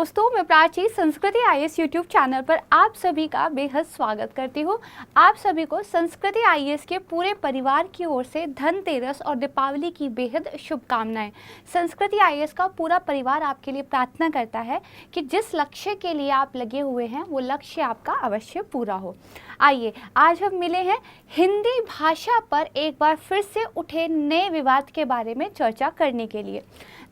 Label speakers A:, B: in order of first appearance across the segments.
A: दोस्तों, मैं प्राची संस्कृति आईएएस यूट्यूब चैनल पर आप सभी का बेहद स्वागत करती हूँ। आप सभी को संस्कृति आईएएस के पूरे परिवार की ओर से धनतेरस और दीपावली की बेहद शुभकामनाएं। संस्कृति आईएएस का पूरा परिवार आपके लिए प्रार्थना करता है कि जिस लक्ष्य के लिए आप लगे हुए हैं वो लक्ष्य आपका अवश्य पूरा हो। आइए, आज हम मिले हैं हिंदी भाषा पर एक बार फिर से उठे नए विवाद के बारे में चर्चा करने के लिए।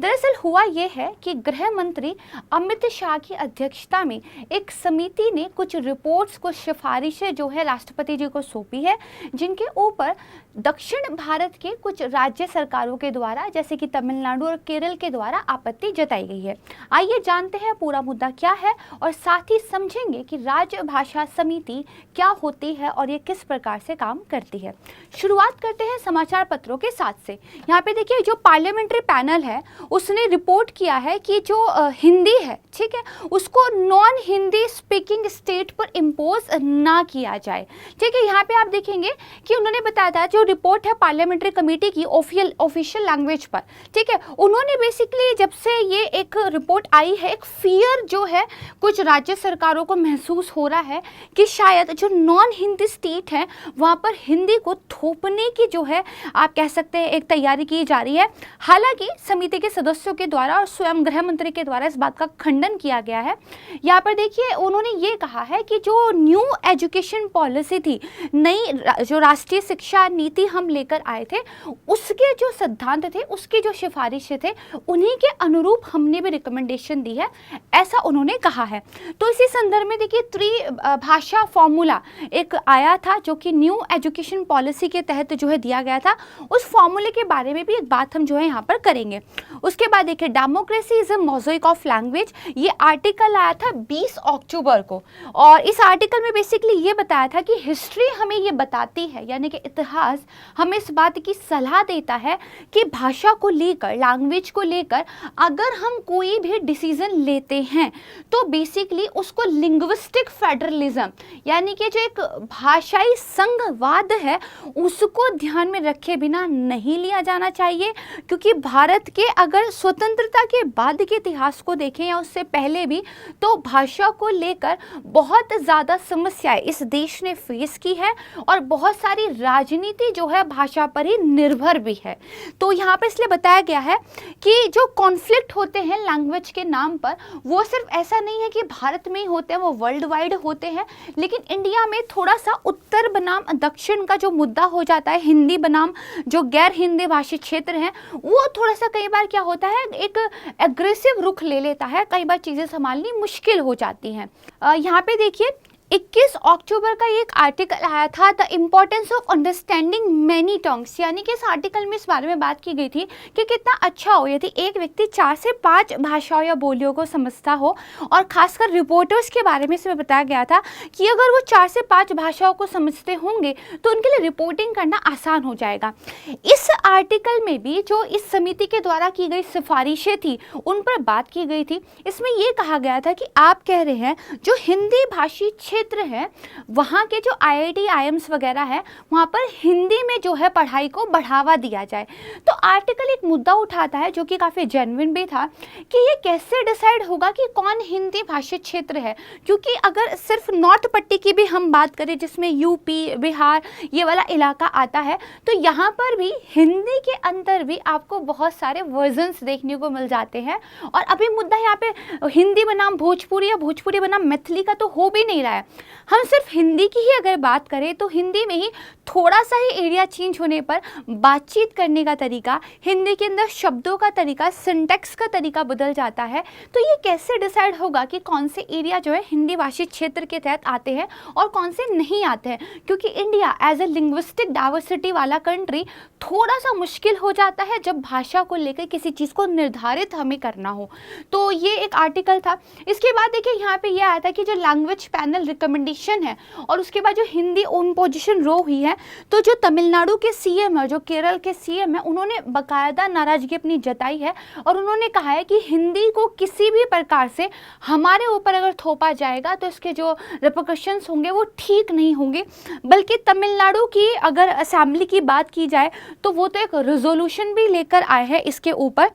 A: दरअसल हुआ ये है कि गृह मंत्री अमित शाह की अध्यक्षता में एक समिति ने कुछ रिपोर्ट्स, कुछ सिफारिशें जो है राष्ट्रपति जी को सौंपी है, जिनके ऊपर दक्षिण भारत के कुछ राज्य सरकारों के द्वारा, जैसे कि तमिलनाडु और केरल के द्वारा आपत्ति जताई गई है। आइए जानते हैं पूरा मुद्दा क्या है और साथ ही समझेंगे कि राजभाषा समिति क्या होती है और ये किस प्रकार से काम करती है। शुरुआत करते हैं समाचार पत्रों के साथ से। यहाँ पे देखिए, जो पार्लियामेंट्री पैनल है उसने रिपोर्ट किया है कि जो हिंदी है, ठीक है, उसको नॉन हिंदी स्पीकिंग स्टेट पर इम्पोज ना किया जाए। ठीक है, यहाँ पे आप देखेंगे कि उन्होंने बताया था, जो रिपोर्ट है पार्लियामेंट्री कमेटी की ऑफिशियल लैंग्वेज पर, ठीक है, उन्होंने बेसिकली जब से ये एक रिपोर्ट आई है, एक फियर जो है कुछ राज्य सरकारों को महसूस हो रहा है कि शायद जो नॉन हिंदी स्टेट है वहाँ पर हिंदी को थोपने की जो है आप कह सकते हैं एक तैयारी की जा रही है। हालांकि समिति के सदस्यों के द्वारा और स्वयं गृह मंत्री के द्वारा इस बात का खंडन किया गया है। यहाँ पर देखिए, उन्होंने ये कहा है कि जो न्यू एजुकेशन पॉलिसी थी, नई जो राष्ट्रीय शिक्षा नीति हम लेकर आए थे, उसके जो सिद्धांत थे, उसके जो सिफारिशें थे, उन्हीं के अनुरूप हमने भी रिकमेंडेशन दी है, ऐसा उन्होंने कहा है। तो इसी संदर्भ में देखिए, त्रिभाषा फॉर्मूला एक आया था जो कि न्यू एजुकेशन पॉलिसी के तहत जो है दिया गया था। उस फॉर्मूले के बारे में भी एक बात हम जो है यहाँ पर करेंगे। उसके बाद देखिए, democracy is a mosaic of language, ये आर्टिकल आया था 20 अक्टूबर को, और इस आर्टिकल में बेसिकली ये बताया था कि हिस्ट्री हमें ये बताती है, यानी कि इतिहास हमें इस बात की सलाह देता है कि भाषा को लेकर, लैंग्वेज को लेकर अगर हम कोई भी डिसीजन लेते हैं तो बेसिकली उसको लिंग्विस्टिक फेडरलिज्म, यानी कि जो एक भाषाई संघवाद है, उसको ध्यान में रखे बिना नहीं लिया जाना चाहिए। क्योंकि भारत के अगर स्वतंत्रता के बाद के इतिहास को देखें या उससे पहले भी, तो भाषा को लेकर बहुत ज़्यादा समस्याएं इस देश ने फेस की है और बहुत सारी राजनीति जो है भाषा पर ही निर्भर भी है। तो यहाँ पर इसलिए बताया गया है कि जो कॉन्फ्लिक्ट होते हैं लैंग्वेज के नाम पर, वो सिर्फ ऐसा नहीं है कि भारत में ही होते हैं, वो वर्ल्ड वाइड होते हैं। लेकिन इंडिया में थोड़ा सा उत्तर बनाम दक्षिण का जो मुद्दा हो जाता है, हिंदी बनाम जो गैर हिंदी भाषी क्षेत्र हैं, वो थोड़ा सा कई बार क्या होता है, एक एग्रेसिव रुख ले लेता है, कई बार चीज़ें संभालनी मुश्किल हो जाती हैं। यहाँ पे देखिए, 21 अक्टूबर का एक आर्टिकल आया था, the importance of understanding many tongues, यानी कि इस आर्टिकल में इस बारे में बात की गई थी कि कितना अच्छा हो यदि एक व्यक्ति 4 से 5 भाषाओं या बोलियों को समझता हो। और खासकर रिपोर्टर्स के बारे में इसमें बताया गया था कि अगर वो 4 से 5 भाषाओं को समझते होंगे तो उनके लिए रिपोर्टिंग करना आसान हो जाएगा। इस आर्टिकल में भी जो इस समिति के द्वारा की गई सिफारिशें थी, उन पर बात की गई थी। इसमें ये कहा गया था कि आप कह रहे हैं जो हिंदी भाषी क्षेत्र है, वहाँ के जो IIT IIMs वगैरह है, वहाँ पर हिंदी में जो है पढ़ाई को बढ़ावा दिया जाए। तो आर्टिकल एक मुद्दा उठाता है जो कि काफ़ी जेन्युइन भी था कि ये कैसे डिसाइड होगा कि कौन हिंदी भाषी क्षेत्र है। क्योंकि अगर सिर्फ नॉर्थ पट्टी की भी हम बात करें, जिसमें यूपी, बिहार, ये वाला इलाका आता है, तो यहाँ पर भी हिंदी के अंदर भी आपको बहुत सारे वर्जन्स देखने को मिल जाते हैं। और अभी मुद्दा यहाँ पे हिंदी बनाम भोजपुरी या भोजपुरी बनाम मैथिली का तो हो भी नहीं रहा है। हम सिर्फ हिंदी की ही अगर बात करें तो हिंदी में ही थोड़ा सा ही एरिया चेंज होने पर बातचीत करने का तरीका, हिंदी के अंदर शब्दों का तरीका, सिंटैक्स का तरीका बदल जाता है। तो ये कैसे डिसाइड होगा कि कौन से एरिया जो है हिंदी भाषी क्षेत्र के तहत आते हैं और कौन से नहीं आते हैं? क्योंकि India as a linguistic diversity वाला कंट्री थोड़ा सा मुश्किल हो जाता है जब भाषा को लेकर किसी चीज़ को निर्धारित हमें करना हो। तो ये एक आर्टिकल था। इसके बाद देखिए, यहाँ पे यह आया था कि जो लैंग्वेज पैनल रिकमेंडेशन है और उसके बाद जो हिंदी ओन पोजीशन रो हुई है, तो जो तमिलनाडु के सीएम है, जो केरल के सीएम है, उन्होंने बाकायदा नाराजगी अपनी जताई है और उन्होंने कहा है कि हिंदी को किसी भी प्रकार से हमारे ऊपर अगर थोपा जाएगा तो इसके जो रिपरकशंस होंगे वो ठीक नहीं होंगे। बल्कि तमिलनाडु की अगर असेंबली की बात की जाए तो वो तो एक रेजोल्यूशन भी लेकर आए हैं इसके ऊपर।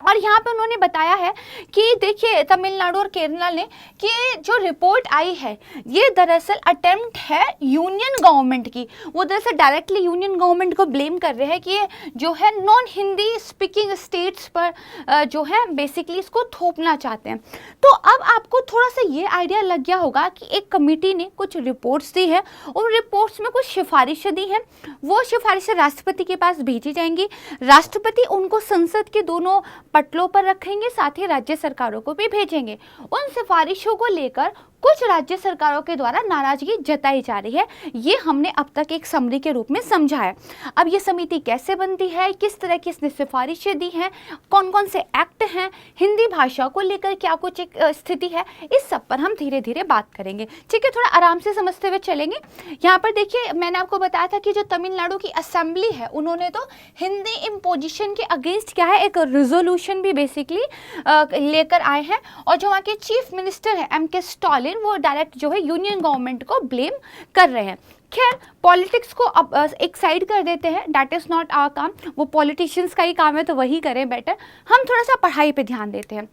A: और यहाँ पे उन्होंने बताया है कि देखिए तमिलनाडु और केरला ने कि जो रिपोर्ट आई है ये दरअसल अटेम्प्ट है यूनियन गवर्नमेंट की। वो दरअसल डायरेक्टली यूनियन गवर्नमेंट को ब्लेम कर रहे हैं कि ये जो है नॉन हिंदी स्पीकिंग स्टेट्स पर जो है बेसिकली इसको थोपना चाहते हैं। तो अब आपको थोड़ा सा ये आइडिया लग गया होगा कि एक कमेटी ने कुछ रिपोर्ट्स दी है, उन रिपोर्ट्स में कुछ सिफारिशें दी हैं, वो सिफारिशें राष्ट्रपति के पास भेजी जाएंगी, राष्ट्रपति उनको संसद के दोनों पटलों पर रखेंगे, साथ ही राज्य सरकारों को भी भेजेंगे। उन सिफारिशों को लेकर कुछ राज्य सरकारों के द्वारा नाराजगी जताई जा रही है। ये हमने अब तक एक समरी के रूप में समझा है। अब ये समिति कैसे बनती है, किस तरह की इसने सिफारिशें दी हैं, कौन कौन से एक्ट हैं, हिंदी भाषा को लेकर क्या कुछ एक स्थिति है, इस सब पर हम धीरे धीरे बात करेंगे। ठीक है, थोड़ा आराम से समझते हुए चलेंगे। यहाँ पर देखिए मैंने आपको बताया था कि जो तमिलनाडु की असेंबली है उन्होंने तो हिंदी इम्पोजिशन के अगेंस्ट क्या है एक रेजोल्यूशन भी बेसिकली लेकर आए हैं। और जो वहाँ के चीफ मिनिस्टर है M.K. स्टालिन वो डायरेक्ट जो है यूनियन गवर्नमेंट को ब्लेम कर रहे हैं। खैर पॉलिटिक्स को अब एक साइड कर देते हैं, दैट इज़ नॉट आवर काम, वो पॉलिटिशियंस का ही काम है तो वही करें बेटर। हम थोड़ा सा पढ़ाई पे ध्यान देते हैं।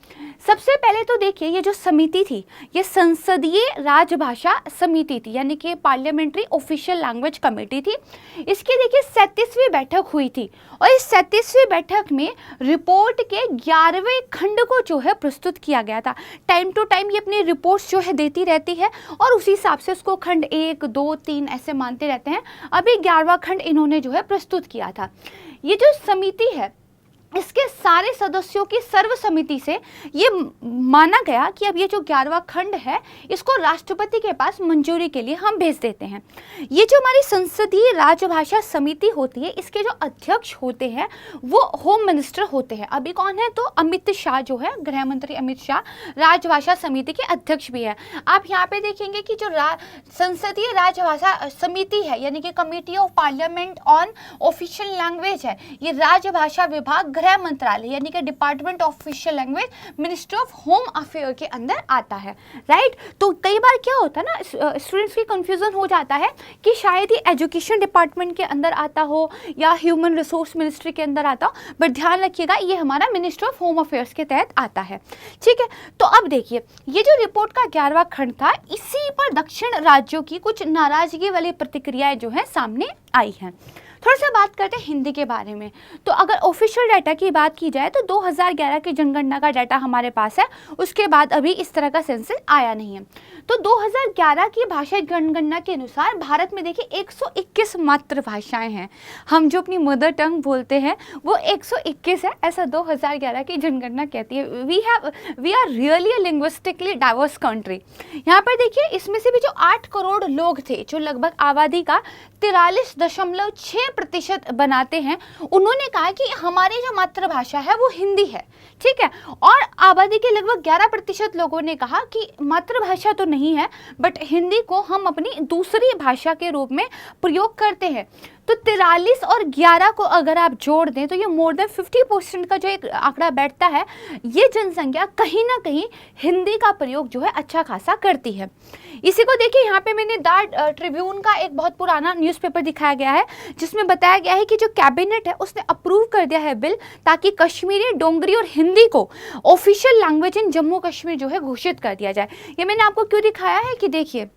A: सबसे पहले तो देखिए ये जो समिति थी ये संसदीय राजभाषा समिति थी, यानी कि पार्लियामेंट्री ऑफिशियल लैंग्वेज कमेटी थी। इसकी देखिए 37वीं बैठक हुई थी और इस 37वीं बैठक में रिपोर्ट के 11वें खंड को जो है प्रस्तुत किया गया था। टाइम टू टाइम ये अपनी रिपोर्ट्स जो है देती रहती है और उसी हिसाब से उसको खंड 1, 2, 3 ऐसे मानते रहते हैं। अभी 11वां खंड इन्होंने जो है प्रस्तुत किया था। ये जो समिति है इसके सारे सदस्यों की सर्वसम्मति से ये माना गया कि अब ये जो 11वां खंड है इसको राष्ट्रपति के पास मंजूरी के लिए हम भेज देते हैं। ये जो हमारी संसदीय राजभाषा समिति होती है इसके जो अध्यक्ष होते हैं वो होम मिनिस्टर होते हैं। अभी कौन है तो अमित शाह जो है गृह मंत्री अमित शाह राजभाषा समिति के अध्यक्ष भी है। आप यहाँ पे देखेंगे कि जो संसदीय राजभाषा समिति है यानी कि committee of parliament on official language है, ये राजभाषा विभाग गृह मंत्रालय यानी कि department of official language ministry of home affair के अंदर आता है, राइट। तो कई बार क्या होता है ना स्टूडेंट्स की कंफ्यूजन हो जाता है कि शायद ये एजुकेशन डिपार्टमेंट के अंदर आता हो या ह्यूमन रिसोर्स मिनिस्ट्री के अंदर आता हो, बट ध्यान रखिएगा ये हमारा मिनिस्ट्री ऑफ होम अफेयर्स के तहत आता है। ठीक है, तो अब देखिए ये जो रिपोर्ट का 11वां खंड था इसी पर दक्षिण राज्यों की कुछ नाराजगी वाली प्रतिक्रियाएं जो है सामने आई हैं। थोड़ा सा बात करते हैं हिंदी के बारे में। तो अगर ऑफिशियल डाटा की बात की जाए तो 2011 की जनगणना का डाटा हमारे पास है, उसके बाद अभी इस तरह का सेंसस आया नहीं है। तो 2011 की भाषा जनगणना के अनुसार भारत में देखिए 121 मातृभाषाएं हैं। हम जो अपनी मदर टंग बोलते हैं वो 121 है, ऐसा 2011 की जनगणना कहती है। We are really a linguistically diverse country. यहाँ पर देखिए इसमें से भी जो 8 करोड़ लोग थे जो लगभग आबादी का 43.6% बनाते हैं, उन्होंने कहा कि हमारी जो मातृभाषा है वो हिंदी है। ठीक है, और आबादी के लगभग 11% लोगों ने कहा कि मातृभाषा तो नहीं है बट हिंदी को हम अपनी दूसरी भाषा के रूप में प्रयोग करते हैं। तो 43 और 11 को अगर आप जोड़ दें तो ये मोर देन 50% का जो एक आंकड़ा बैठता है, ये जनसंख्या कहीं ना कहीं हिंदी का प्रयोग जो है अच्छा खासा करती है। इसी को देखिए यहाँ पे मैंने द ट्रिब्यून का एक बहुत पुराना न्यूज़पेपर दिखाया गया है जिसमें बताया गया है कि जो कैबिनेट है उसने अप्रूव कर दिया है बिल ताकि कश्मीरी, डोंगरी और हिंदी को official language in Jammu Kashmir जो है घोषित कर दिया जाए। ये मैंने आपको क्यों दिखाया है कि देखिए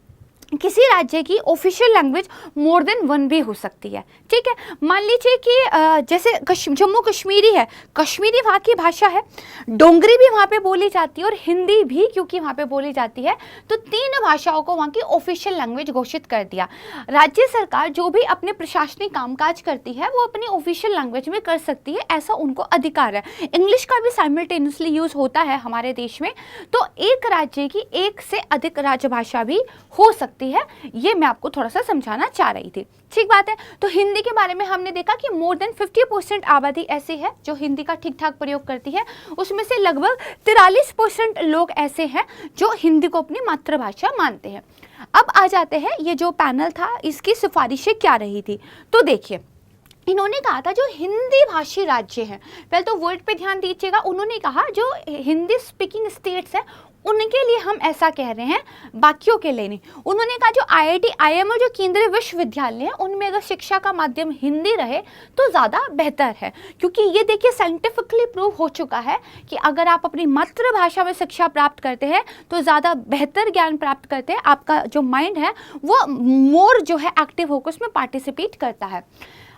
A: किसी राज्य की ऑफिशियल लैंग्वेज मोर देन 1 भी हो सकती है। ठीक है, मान लीजिए कि जैसे जम्मू कश्मीरी है, कश्मीरी वहाँ की भाषा है, डोंगरी भी वहाँ पे बोली जाती है और हिंदी भी क्योंकि वहाँ पे बोली जाती है, तो 3 भाषाओं को वहाँ की ऑफिशियल लैंग्वेज घोषित कर दिया। राज्य सरकार जो भी अपने प्रशासनिक कामकाज करती है वो अपनी ऑफिशियल लैंग्वेज में कर सकती है, ऐसा उनको अधिकार है। इंग्लिश का भी साइमल्टेनियसली यूज़ होता है हमारे देश में, तो एक राज्य की 1 से अधिक राजभाषा भी हो सकती है। ये मैं आपको थोड़ा सा समझाना चाह रही थी। ठीक बात है, तो हिंदी के बारे में हमने देखा कि मोर देन 50% आबादी ऐसी है जो हिंदी का ठीक ठाक प्रयोग करती है, उसमें से लगभग 43% लोग ऐसे हैं जो हिंदी को अपनी मातृभाषा मानते हैं। अब आ जाते हैं ये जो पैनल था इसकी सिफारिशें क्या रही थी। तो देखिए इन्होंने कहा था जो हिंदी भाषी राज्य हैं, पहले तो वर्ड पे ध्यान दीजिएगा, उन्होंने कहा जो हिंदी स्पीकिंग स्टेट्स हैं उनके लिए हम ऐसा कह रहे हैं, बाकियों के लिए नहीं। उन्होंने कहा जो IIT IIM और जो केंद्रीय विश्वविद्यालय हैं उनमें अगर शिक्षा का माध्यम हिंदी रहे तो ज़्यादा बेहतर है, क्योंकि ये देखिए साइंटिफिकली प्रूव हो चुका है कि अगर आप अपनी मातृभाषा में शिक्षा प्राप्त करते हैं तो ज़्यादा बेहतर ज्ञान प्राप्त करते हैं, आपका जो माइंड है वो मोर जो है एक्टिव होकर उसमें पार्टिसिपेट करता है।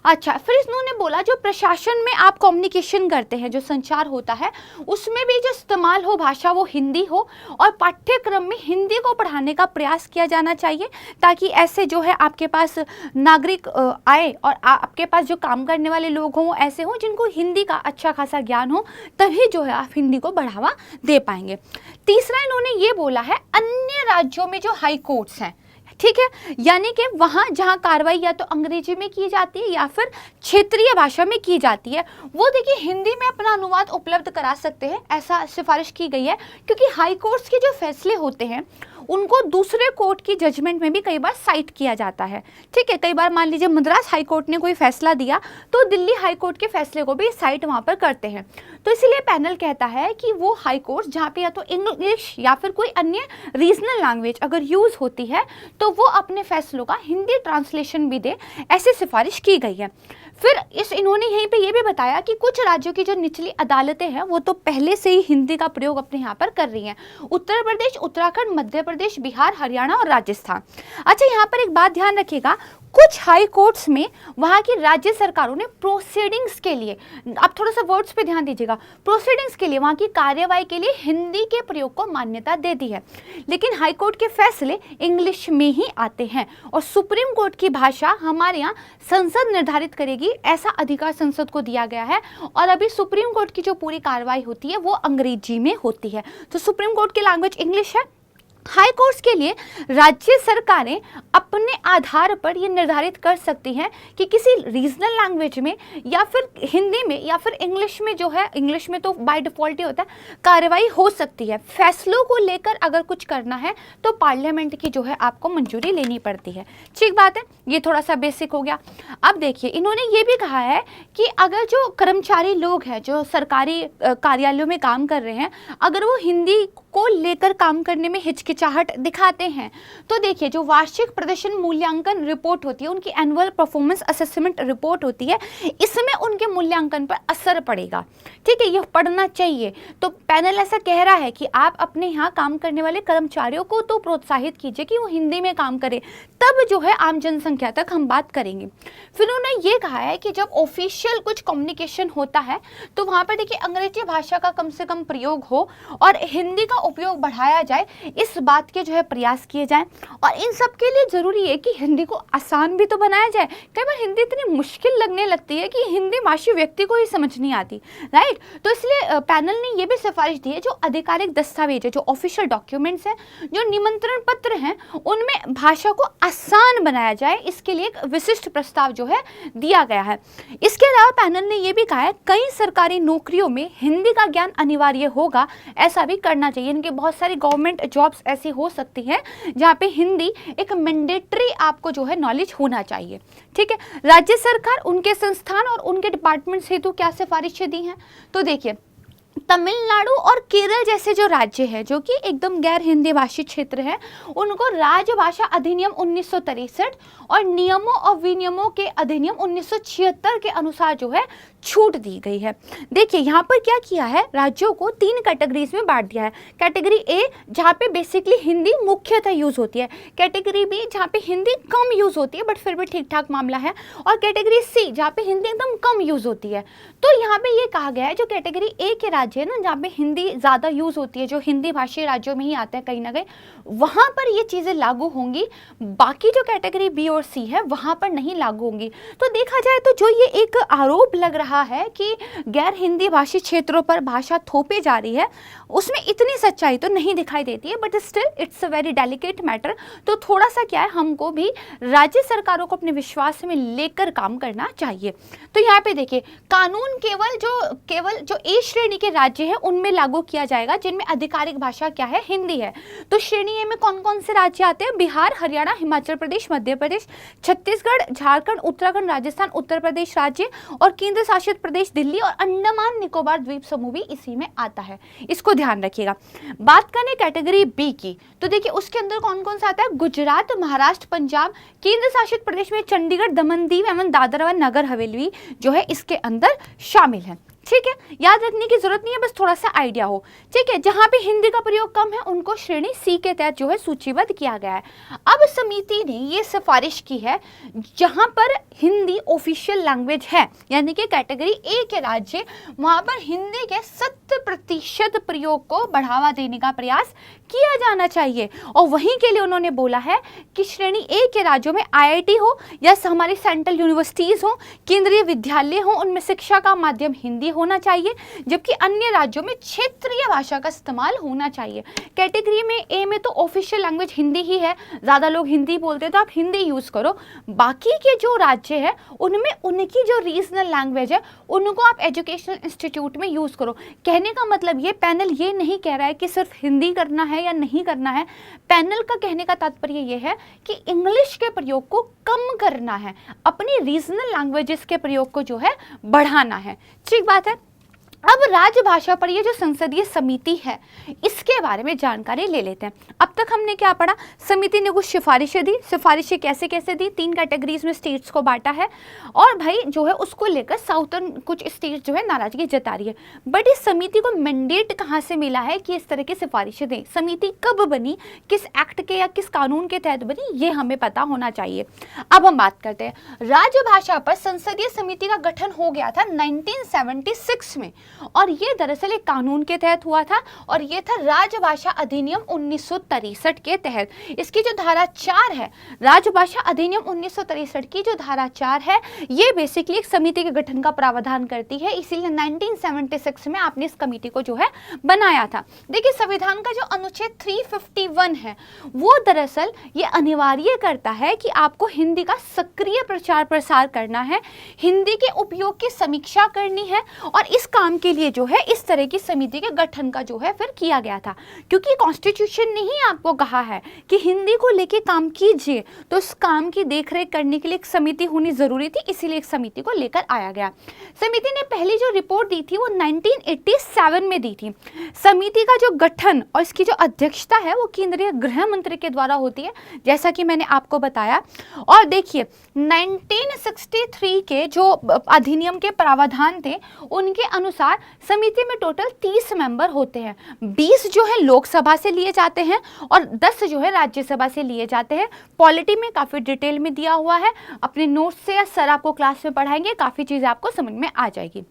A: अच्छा, फिर इन्होंने बोला जो प्रशासन में आप कम्युनिकेशन करते हैं, जो संचार होता है, उसमें भी जो इस्तेमाल हो भाषा वो हिंदी हो, और पाठ्यक्रम में हिंदी को पढ़ाने का प्रयास किया जाना चाहिए, ताकि ऐसे जो है आपके पास नागरिक आए और आपके पास जो काम करने वाले लोग हों ऐसे हों जिनको हिंदी का अच्छा खासा ज्ञान हो, तभी जो है आप हिंदी को बढ़ावा दे पाएंगे। तीसरा इन्होंने ये बोला है अन्य राज्यों में जो हाई कोर्ट्स हैं, ठीक है, यानी कि वहाँ जहाँ कार्रवाई या तो अंग्रेजी में की जाती है या फिर क्षेत्रीय भाषा में की जाती है, वो देखिए हिंदी में अपना अनुवाद उपलब्ध करा सकते हैं, ऐसा सिफारिश की गई है, क्योंकि हाई कोर्ट्स के जो फैसले होते हैं उनको दूसरे कोर्ट की जजमेंट में भी कई बार साइट किया जाता है। ठीक है, कई बार मान लीजिए मद्रास हाई कोर्ट ने कोई फैसला दिया तो दिल्ली हाई कोर्ट के फैसले को भी साइट वहाँ पर करते हैं। तो इसलिए पैनल कहता है कि वो हाई कोर्ट जहाँ पे या तो इंग्लिश या फिर कोई अन्य रीजनल लैंग्वेज अगर यूज़ होती है तो वो अपने फैसलों का हिंदी ट्रांसलेशन भी दे, ऐसी सिफारिश की गई है। फिर इन्होंने यहीं पे ये भी बताया कि कुछ राज्यों की जो निचली अदालतें हैं वो तो पहले से ही हिंदी का प्रयोग अपने यहाँ पर कर रही हैं, उत्तर प्रदेश, उत्तराखंड, मध्य प्रदेश, बिहार, हरियाणा और राजस्थान। अच्छा, यहाँ पर एक बात ध्यान रखिएगा, कुछ हाई कोर्ट्स में वहाँ की राज्य सरकारों ने प्रोसीडिंग्स के लिए, आप थोड़ा सा वर्ड्स पे ध्यान दीजिएगा, प्रोसीडिंग्स के लिए, वहाँ की कार्यवाही के लिए हिंदी के प्रयोग को मान्यता दे दी है, लेकिन हाई कोर्ट के फैसले इंग्लिश में ही आते हैं और सुप्रीम कोर्ट की भाषा हमारे यहाँ संसद निर्धारित करेगी, ऐसा अधिकार संसद को दिया गया है। और अभी सुप्रीम कोर्ट की जो पूरी कार्रवाई होती है वो अंग्रेजी में होती है, तो सुप्रीम कोर्ट की लैंग्वेज इंग्लिश है। हाई कोर्ट्स के लिए राज्य सरकारें अपने आधार पर ये निर्धारित कर सकती हैं कि किसी रीजनल लैंग्वेज में या फिर हिंदी में या फिर इंग्लिश में, जो है इंग्लिश में तो बाय डिफॉल्ट ही होता है, कार्रवाई हो सकती है। फैसलों को लेकर अगर कुछ करना है तो पार्लियामेंट की जो है आपको मंजूरी लेनी पड़ती है। ठीक बात है, ये थोड़ा सा बेसिक हो गया। अब देखिए, इन्होंने ये भी कहा है कि अगर जो कर्मचारी लोग हैं जो सरकारी कार्यालयों में काम कर रहे हैं, अगर वो हिंदी को लेकर काम करने में हिचकिचाहट दिखाते हैं तो देखिए जो वार्षिक प्रदर्शन मूल्यांकन रिपोर्ट होती है, उनकी एनुअल परफॉर्मेंस असेसमेंट रिपोर्ट होती है, इसमें उनके मूल्यांकन पर असर पड़ेगा। ठीक है, ये पढ़ना चाहिए। तो पैनल ऐसा कह रहा है कि आप अपने यहाँ काम करने वाले कर्मचारियों को तो प्रोत्साहित कीजिए कि वो हिंदी में काम करें, तब जो है आम जनसंख्या तक हम बात करेंगे। फिर उन्होंने ये कहा है कि जब ऑफिशियल कुछ कम्युनिकेशन होता है तो वहाँ पर देखिए अंग्रेजी भाषा का कम से कम प्रयोग हो और हिंदी का उपयोग बढ़ाया जाए, इस बात के जो है प्रयास किए जाएं। और इन सब के लिए ज़रूरी है कि हिंदी को आसान भी तो बनाया जाए। कई बार हिंदी इतनी मुश्किल लगने लगती है कि हिंदी भाषी व्यक्ति को ही समझ नहीं आती, राइट। तो इसलिए पैनल ने ये भी सिफारिश दी है जो आधिकारिक दस्तावेज है, जो ऑफिशियल डॉक्यूमेंट्स हैं, जो निमंत्रण पत्र हैं, उनमें भाषा को आसान बनाया जाए, इसके लिए एक विशिष्ट प्रस्ताव जो है दिया गया है। इसके अलावा पैनल ने यह भी कहा है कई सरकारी नौकरियों में हिंदी का ज्ञान अनिवार्य होगा, ऐसा भी करना चाहिए। इनके बहुत सारी गवर्नमेंट जॉब्स ऐसी हो सकती हैं जहाँ पे हिंदी एक मैंडेटरी आपको जो है नॉलेज होना चाहिए। ठीक है, राज्य सरकार उनके संस्थान और उनके डिपार्टमेंट हेतु क्या सिफारिशें दी हैं, तो देखिए तमिलनाडु और केरल जैसे जो राज्य है जो कि एकदम गैर हिंदी भाषी क्षेत्र है, उनको राजभाषा अधिनियम 1963 और नियमों और विनियमों के अधिनियम 1976 के अनुसार जो है छूट दी गई है। देखिए यहाँ पर क्या किया है, राज्यों को 3 कैटेगरीज में बांट दिया है। कैटेगरी ए जहाँ पे बेसिकली हिंदी मुख्यतः यूज होती है, कैटेगरी बी जहाँ पे हिंदी कम यूज होती है बट फिर भी ठीक ठाक मामला है, और कैटेगरी सी जहाँ पे हिंदी एकदम कम यूज होती है। तो यहाँ पे ये कहा गया है जो कैटेगरी ए के राज्य है ना, जहाँ पे हिंदी ज़्यादा यूज होती है, जो हिंदी भाषी राज्यों में ही आते हैं कहीं ना कहीं, वहाँ पर ये चीज़ें लागू होंगी। बाकी जो कैटेगरी बी और सी है वहाँ पर नहीं लागू होंगी। तो देखा जाए तो जो ये एक आरोप लग रहा है कि गैर हिंदी भाषी क्षेत्रों पर भाषा थोपी जा रही है, उसमें इतनी सच्चाई तो नहीं दिखाई देती है, but still it's a very delicate matter. तो थोड़ा सा क्या है, हमको भी राज्य सरकारों को अपने विश्वास में लेकर काम करना चाहिए। तो यहाँ पे देखिए कानून केवल जो ए श्रेणी के राज्य हैं उनमें लागू किया जाएगा, जिनमें आधिकारिक भाषा क्या है, हिंदी है। तो श्रेणी ए में कौन कौन से राज्य आते हैं, बिहार, हरियाणा, हिमाचल प्रदेश, मध्य प्रदेश, छत्तीसगढ़, झारखंड, उत्तराखंड, राजस्थान, उत्तर प्रदेश राज्य और केंद्र शासित प्रदेश दिल्ली और अंडमान निकोबार द्वीप समूह भी इसी में आता है, इसको ध्यान रखिएगा। बात करें कैटेगरी बी की, तो देखिए उसके अंदर कौन कौन सा आता है, गुजरात, महाराष्ट्र, पंजाब, केंद्र शासित प्रदेश में चंडीगढ़, दमन दीव एवं दादरा व नगर हवेली जो है इसके अंदर शामिल है। ठीक है, याद रखने की जरूरत नहीं है, बस थोड़ा सा आइडिया हो। ठीक है, जहां पे हिंदी का प्रयोग कम है उनको श्रेणी सी के तहत जो है सूचीबद्ध किया गया है। अब समिति ने ये सिफारिश की है जहां पर हिंदी ऑफिशियल लैंग्वेज है, यानी कि कैटेगरी ए के राज्य, वहां पर हिंदी के 100% प्रयोग को बढ़ावा देने का प्रयास किया जाना चाहिए। और वहीं के लिए उन्होंने बोला है कि श्रेणी ए के राज्यों में आईआईटी हो या हमारी सेंट्रल यूनिवर्सिटीज हो, केंद्रीय विद्यालय हो, उनमें शिक्षा का माध्यम हिंदी होना चाहिए, जबकि अन्य राज्यों में क्षेत्रीय भाषा का इस्तेमाल होना चाहिए। कैटेगरी में ए में तो ऑफिशियल लैंग्वेज हिंदी ही है, ज़्यादा लोग हिंदी बोलते हैं तो आप हिंदी यूज़ करो। बाकी के जो राज्य है उनमें उनकी जो रीजनल लैंग्वेज है उनको आप एजुकेशनल इंस्टीट्यूट में यूज़ करो। कहने का मतलब ये पैनल ये नहीं कह रहा है कि सिर्फ हिंदी करना है या नहीं करना है। पैनल का कहने का तात्पर्य ये है कि इंग्लिश के प्रयोग को कम करना है, अपनी रीजनल लैंग्वेजेस के प्रयोग को जो है बढ़ाना है। ठीक बात है। अब राजभाषा पर ये जो संसदीय समिति है इसके बारे में जानकारी ले लेते हैं। अब तक हमने क्या पढ़ा, समिति ने कुछ सिफारिशें दी। सिफारिशें कैसे कैसे दी, 3 कैटेगरीज में स्टेट्स को बांटा है और भाई जो है उसको लेकर साउथर्न कुछ स्टेट्स जो है नाराजगी जता रही है। बट इस समिति को मैंडेट कहाँ से मिला है कि इस तरह की सिफारिशें दें, समिति कब बनी, किस एक्ट के या किस कानून के तहत बनी, ये हमें पता होना चाहिए। अब हम बात करते हैं राजभाषा पर संसदीय समिति का गठन हो गया था 1976 में और ये दरअसल एक कानून के तहत हुआ था और ये था राजभाषा अधिनियम 1963 के तहत। इसकी जो धारा 4 है, राजभाषा अधिनियम 1963 की जो धारा 4 है, ये बेसिकली एक समिति के गठन का प्रावधान करती है, इसीलिए 1976 में आपने इस कमेटी को जो है बनाया था। देखिए संविधान का जो अनुच्छेद 351 है वो दरअसल ये अनिवार्य करता है कि आपको हिंदी का सक्रिय प्रचार प्रसार करना है, हिंदी के उपयोग की समीक्षा करनी है और इस काम के लिए जो है इस तरह की समिति के गठन का जो है फिर किया गया था। क्योंकि कॉन्स्टिट्यूशन ने ही आपको कहा है कि हिंदी को लेके काम कीजिए, तो इस काम की देखरेख करने के लिए एक समिति होनी जरूरी थी, इसीलिए एक समिति को लेकर आया गया। समिति ने पहली जो रिपोर्ट दी थी वो 1987 में दी थी। समिति का जो गठन और इसकी जो अध्यक्षता है वो केंद्रीय गृह मंत्री के द्वारा होती है, जैसा कि मैंने आपको बताया। और देखिए 1963 के जो अधिनियम के प्रावधान थे उनके अनुसार समिति में टोटल 30 मेंबर होते हैं, 20 जो है लोकसभा से लिए जाते हैं और 10 जो है राज्यसभा से लिए जाते हैं। पॉलिटी में काफ़ी डिटेल में दिया हुआ है, अपने नोट्स से या सर आपको क्लास में पढ़ाएंगे, काफ़ी चीज़ें आपको समझ में आ जाएगी।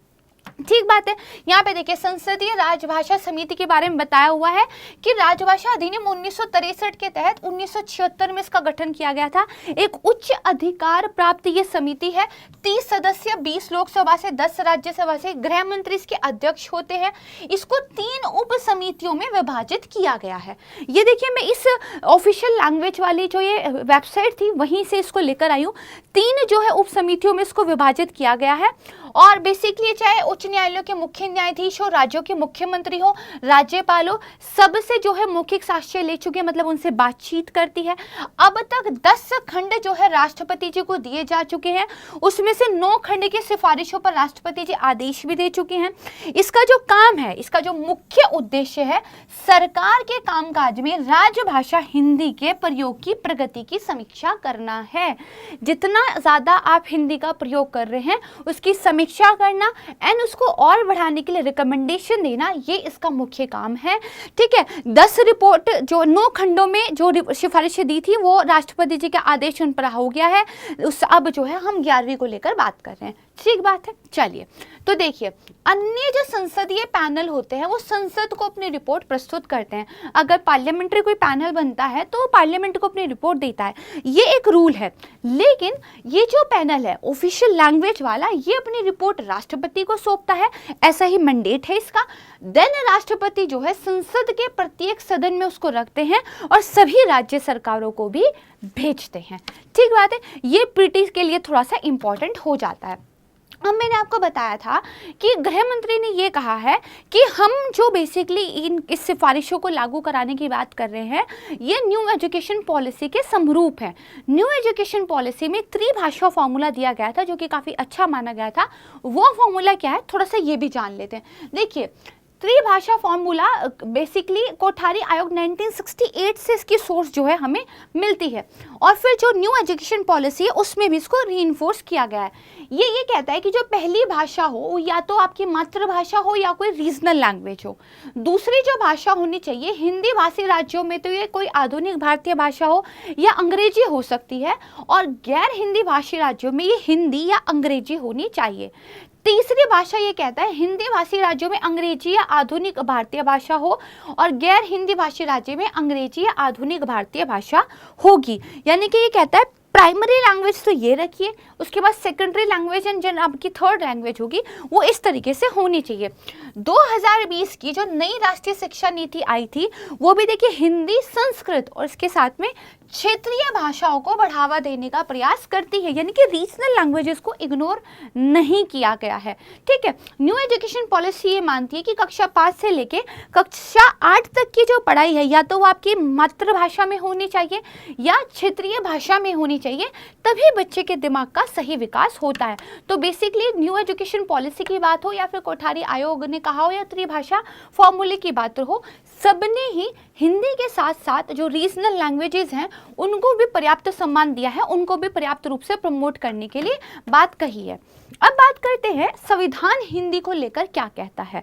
A: ठीक बात है। यहाँ पे देखिए संसदीय राजभाषा समिति के बारे में बताया हुआ है कि राजभाषा अधिनियम 1963 के तहत 1976 में इसका गठन किया गया था। एक उच्च अधिकार प्राप्त ये समिति है, 30 सदस्य, 20 लोकसभा से, 10 राज्यसभा से, गृह मंत्री इसके अध्यक्ष होते हैं। इसको 3 उप समितियों में विभाजित किया गया है। ये देखिए मैं इस ऑफिशियल लैंग्वेज वाली जो ये वेबसाइट थी वहीं से इसको लेकर आई हूँ। 3 जो है उप समितियों में इसको विभाजित किया गया है और बेसिकली चाहे उच्च न्यायालयों के मुख्य न्यायाधीश हो, राज्यों के मुख्यमंत्री हो, राज्यपाल हो, सबसे जो है मौखिक साक्ष्य ले चुके हैं, मतलब उनसे बातचीत करती है। अब तक 10 खंड जो है राष्ट्रपति जी को दिए जा चुके हैं, उसमें से 9 खंड की सिफारिशों पर राष्ट्रपति जी आदेश भी दे चुके हैं। इसका जो काम है, इसका जो मुख्य उद्देश्य है, सरकार के कामकाज में राजभाषा हिंदी के प्रयोग की प्रगति की समीक्षा करना है। जितना ज़्यादा आप हिंदी का प्रयोग कर रहे हैं उसकी समीक्षा करना एंड उसको और बढ़ाने के लिए रिकमेंडेशन देना, ये इसका मुख्य काम है। ठीक है, 10 रिपोर्ट जो 9 खंडों में जो सिफारिशें दी थी वो राष्ट्रपति जी के आदेश उन पर हो गया है। उस अब जो है हम 11वीं को लेकर बात कर रहे हैं। ठीक बात है। चलिए तो देखिए अन्य जो संसदीय पैनल होते हैं वो संसद को अपनी रिपोर्ट प्रस्तुत करते हैं। अगर पार्लियामेंट्री कोई पैनल बनता है तो पार्लियामेंट को अपनी रिपोर्ट देता है, ये एक रूल है। लेकिन ये जो पैनल है ऑफिशियल लैंग्वेज वाला, ये अपनी रिपोर्ट राष्ट्रपति को सौंपता है, ऐसा ही मैंडेट है इसका। देन राष्ट्रपति जो है संसद के प्रत्येक सदन में उसको रखते हैं और सभी राज्य सरकारों को भी भेजते हैं। ठीक बात है, ये ब्रिटिश के लिए थोड़ा सा इंपॉर्टेंट हो जाता है। अब मैंने आपको बताया था कि गृह मंत्री ने ये कहा है कि हम जो बेसिकली इस सिफारिशों को लागू कराने की बात कर रहे हैं, ये न्यू एजुकेशन पॉलिसी के समरूप है। न्यू एजुकेशन पॉलिसी में त्रिभाषा फॉर्मूला दिया गया था जो कि काफ़ी अच्छा माना गया था। वो फॉर्मूला क्या है, थोड़ा सा ये भी जान लेते हैं। देखिए, त्रिभाषा फॉर्मूला बेसिकली कोठारी आयोग 1968 से इसकी सोर्स जो है हमें मिलती है, और फिर जो न्यू एजुकेशन पॉलिसी है उसमें भी इसको रीइंफोर्स किया गया है। ये कहता है कि जो पहली भाषा हो या तो आपकी मातृभाषा हो या कोई रीजनल लैंग्वेज हो। दूसरी जो भाषा होनी चाहिए, हिंदी भाषी राज्यों में तो ये कोई आधुनिक भारतीय भाषा हो या अंग्रेजी हो सकती है, और गैर हिंदी भाषी राज्यों में ये हिंदी या अंग्रेजी होनी चाहिए। तीसरी भाषा ये कहता है हिंदी भाषी राज्यों में अंग्रेजी या आधुनिक भारतीय भाषा हो, और गैर हिंदी भाषी राज्य में अंग्रेजी या आधुनिक भारतीय भाषा होगी। यानी कि ये कहता है प्राइमरी लैंग्वेज तो ये रखिए, उसके बाद सेकेंडरी लैंग्वेज एंड जो आपकी थर्ड लैंग्वेज होगी वो इस तरीके से होनी चाहिए। 2020 की जो नई राष्ट्रीय शिक्षा नीति आई थी वो भी देखिए हिंदी, संस्कृत और इसके साथ में क्षेत्रीय भाषाओं को बढ़ावा देने का प्रयास करती है, यानी कि रीजनल लैंग्वेजेस को इग्नोर नहीं किया गया है। ठीक है, न्यू एजुकेशन पॉलिसी ये मानती है कि कक्षा 5 से लेके कक्षा 8 तक की जो पढ़ाई है या तो वो आपकी मातृभाषा में होनी चाहिए या क्षेत्रीय भाषा में होनी चाहिए, तभी बच्चे के दिमाग का सही विकास होता है। तो बेसिकली न्यू एजुकेशन पॉलिसी की बात हो या फिर कोठारी आयोग ने कहा हो या त्रिभाषा फॉर्मूले की बात हो, सबने ही हिंदी के साथ साथ जो रीजनल लैंग्वेजेस हैं उनको भी पर्याप्त सम्मान दिया है, उनको भी पर्याप्त रूप से प्रमोट करने के लिए बात कही है। अब बात करते हैं संविधान हिंदी को लेकर क्या कहता है।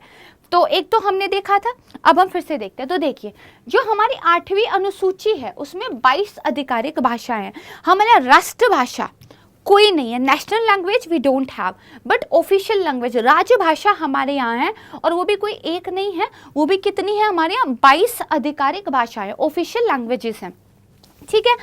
A: तो एक तो हमने देखा था, अब हम फिर से देखते हैं। तो देखिए, जो हमारी 8वीं अनुसूची है उसमें 22 आधिकारिक भाषाएं हैं। हमारे राष्ट्रभाषा कोई नहीं है, national language we don't have, but official language राजभाषा हमारे यहाँ है, और वो भी कोई एक नहीं है, वो भी कितनी है हमारे यहाँ 22 आधिकारिक भाषाएं ऑफिशियल लैंग्वेजेस हैं। ठीक है,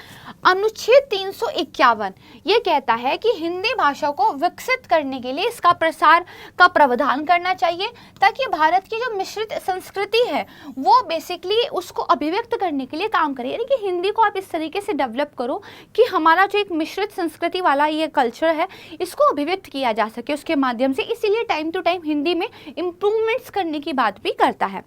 A: अनुच्छेद 351 ये कहता है कि हिंदी भाषा को विकसित करने के लिए इसका प्रसार का प्रावधान करना चाहिए, ताकि भारत की जो मिश्रित संस्कृति है वो बेसिकली उसको अभिव्यक्त करने के लिए काम करे। यानी कि हिंदी को आप इस तरीके से डेवलप करो कि हमारा जो एक मिश्रित संस्कृति वाला ये कल्चर है इसको अभिव्यक्त किया जा सके उसके माध्यम से। इसीलिए टाइम टू टाइम हिंदी में इम्प्रूवमेंट्स करने की बात भी करता है।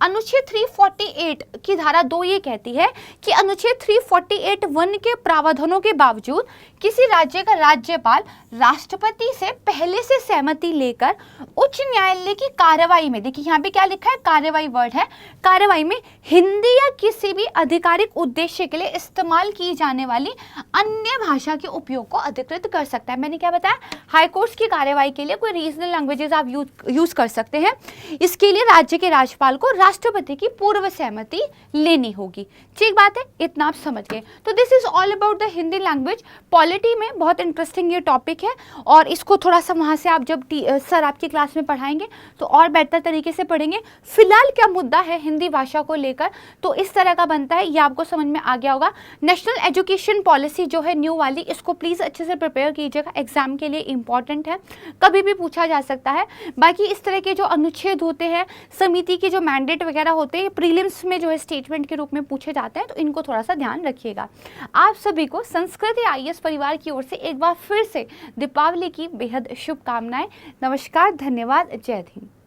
A: अनुच्छेद 348 की धारा 2 ये कहती है कि अनुच्छेद 348(1) के प्रावधानों के बावजूद किसी राज्य का राज्यपाल राष्ट्रपति से पहले से सहमति लेकर उच्च न्यायालय की कार्रवाई में, देखिए यहाँ पे क्या लिखा है, कार्रवाई वर्ड है, कार्रवाई में हिंदी या किसी भी आधिकारिक उद्देश्य के लिए इस्तेमाल की जाने वाली अन्य भाषा के उपयोग को अधिकृत कर सकता है। मैंने क्या बताया, हाई कोर्ट्स की कार्रवाई के लिए कोई रीजनल लैंग्वेजेस आप यूज कर सकते हैं। इसके लिए राज्य के राज्यपाल को राष्ट्रपति की पूर्व सहमति लेनी होगी। ठीक बात है, इतना आप समझ गए। तो this is all about the Hindi language. Polity में बहुत इंटरेस्टिंग ये टॉपिक है, और इसको थोड़ा सा वहाँ से आप जब सर आपकी क्लास में पढ़ाएंगे तो और बेहतर तरीके से पढ़ेंगे। फिलहाल क्या मुद्दा है हिंदी भाषा को लेकर, तो इस तरह का बनता है, ये आपको समझ में आ गया होगा। नेशनल एजुकेशन पॉलिसी जो है न्यू वाली, इसको प्लीज़ अच्छे से प्रिपेयर कीजिएगा, एग्जाम के लिए इंपॉर्टेंट है, कभी भी पूछा जा सकता है। बाकी इस तरह के जो अनुच्छेद होते हैं, समिति के जो मैंडेट वगैरह होते हैं, प्रीलिम्स में जो है स्टेटमेंट के रूप में पूछे जाते हैं, तो इनको थोड़ा सा ध्यान रखिएगा। आप सभी को संस्कृति IAS परिवार की ओर से एक बार फिर से दीपावली की बेहद शुभकामनाएं। नमस्कार, धन्यवाद, जय हिंद।